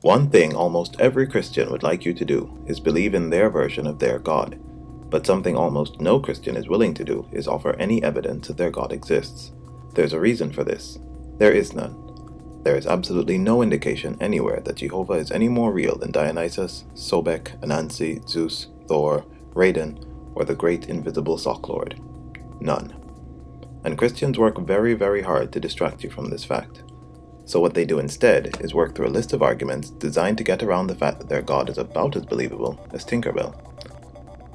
One thing almost every Christian would like you to do is believe in their version of their God. But something almost no Christian is willing to do is offer any evidence that their God exists. There's a reason for this. There is none. There is absolutely no indication anywhere that Jehovah is any more real than Dionysus, Sobek, Anansi, Zeus, Thor, Raiden, or the great invisible sock lord. None. And Christians work very, very hard to distract you from this fact. So what they do instead is work through a list of arguments designed to get around the fact that their God is about as believable as Tinkerbell.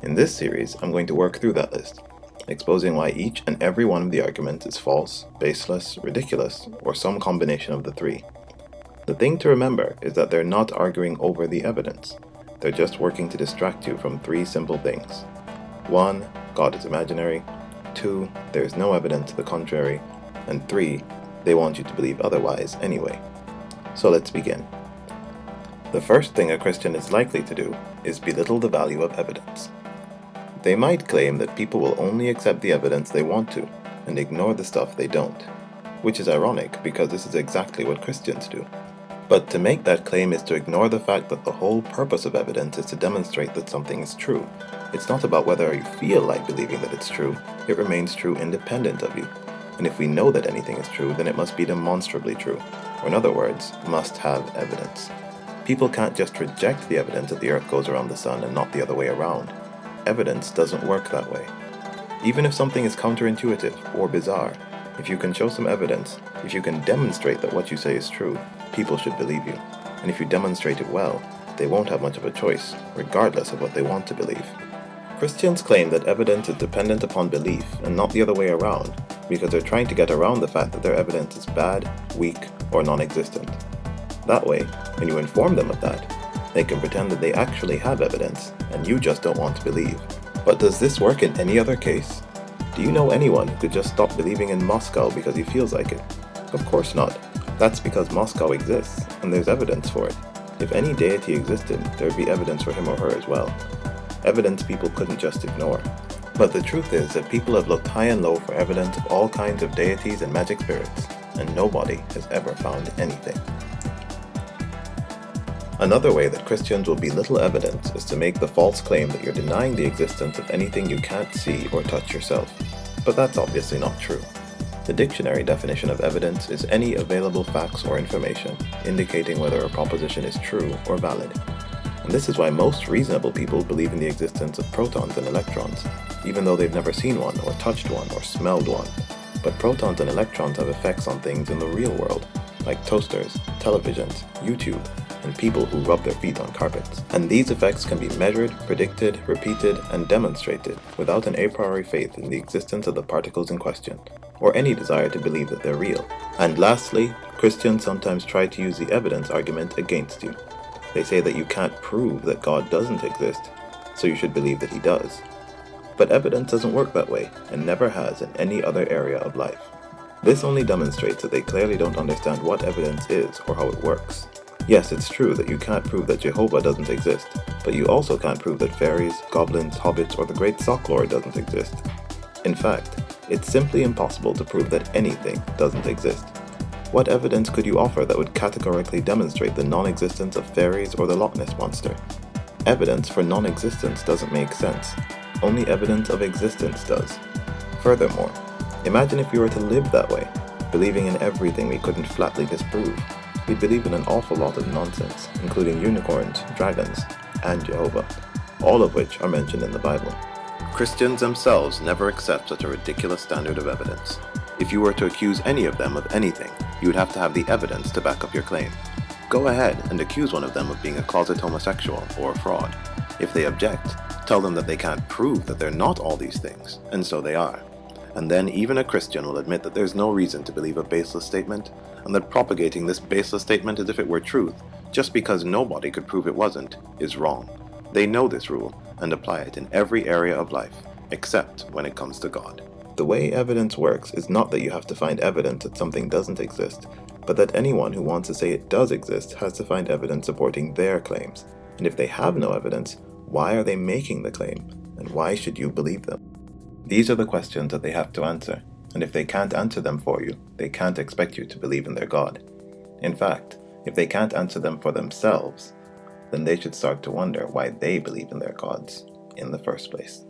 In this series, I'm going to work through that list, exposing why each and every one of the arguments is false, baseless, ridiculous, or some combination of the three. The thing to remember is that they're not arguing over the evidence. They're just working to distract you from three simple things. 1. God is imaginary. 2. There is no evidence to the contrary. And 3. They want you to believe otherwise anyway. So let's begin. The first thing a Christian is likely to do is belittle the value of evidence. They might claim that people will only accept the evidence they want to, and ignore the stuff they don't, which is ironic because this is exactly what Christians do. But to make that claim is to ignore the fact that the whole purpose of evidence is to demonstrate that something is true. It's not about whether you feel like believing that it's true, it remains true independent of you. And if we know that anything is true, then it must be demonstrably true, or in other words, must have evidence. People can't just reject the evidence that the earth goes around the sun and not the other way around. Evidence doesn't work that way. Even if something is counterintuitive or bizarre, if you can show some evidence, if you can demonstrate that what you say is true, people should believe you. And if you demonstrate it well, they won't have much of a choice, regardless of what they want to believe. Christians claim that evidence is dependent upon belief and not the other way around, because they're trying to get around the fact that their evidence is bad, weak, or non-existent. That way, when you inform them of that, they can pretend that they actually have evidence, and you just don't want to believe. But does this work in any other case? Do you know anyone who could just stop believing in Moscow because he feels like it? Of course not. That's because Moscow exists, and there's evidence for it. If any deity existed, there'd be evidence for him or her as well. Evidence people couldn't just ignore. But the truth is that people have looked high and low for evidence of all kinds of deities and magic spirits, and nobody has ever found anything. Another way that Christians will belittle evidence is to make the false claim that you're denying the existence of anything you can't see or touch yourself. But that's obviously not true. The dictionary definition of evidence is any available facts or information indicating whether a proposition is true or valid. And this is why most reasonable people believe in the existence of protons and electrons, even though they've never seen one or touched one or smelled one. But protons and electrons have effects on things in the real world, like toasters, televisions, YouTube, and people who rub their feet on carpets. And these effects can be measured, predicted, repeated, and demonstrated without an a priori faith in the existence of the particles in question, or any desire to believe that they're real. And lastly, Christians sometimes try to use the evidence argument against you. They say that you can't prove that God doesn't exist, so you should believe that he does. But evidence doesn't work that way, and never has in any other area of life. This only demonstrates that they clearly don't understand what evidence is or how it works. Yes, it's true that you can't prove that Jehovah doesn't exist, but you also can't prove that fairies, goblins, hobbits, or the great sock lord doesn't exist. In fact, it's simply impossible to prove that anything doesn't exist. What evidence could you offer that would categorically demonstrate the non-existence of fairies or the Loch Ness Monster? Evidence for non-existence doesn't make sense. Only evidence of existence does. Furthermore, imagine if we were to live that way, believing in everything we couldn't flatly disprove. We'd believe in an awful lot of nonsense, including unicorns, dragons, and Jehovah, all of which are mentioned in the Bible. Christians themselves never accept such a ridiculous standard of evidence. If you were to accuse any of them of anything, you would have to have the evidence to back up your claim. Go ahead and accuse one of them of being a closet homosexual or a fraud. If they object, tell them that they can't prove that they're not all these things, and so they are. And then even a Christian will admit that there's no reason to believe a baseless statement, and that propagating this baseless statement as if it were truth, just because nobody could prove it wasn't, is wrong. They know this rule, and apply it in every area of life, except when it comes to God. The way evidence works is not that you have to find evidence that something doesn't exist, but that anyone who wants to say it does exist has to find evidence supporting their claims. And if they have no evidence, why are they making the claim, and why should you believe them? These are the questions that they have to answer, and if they can't answer them for you, they can't expect you to believe in their God. In fact, If they can't answer them for themselves, then they should start to wonder why they believe in their gods in the first place.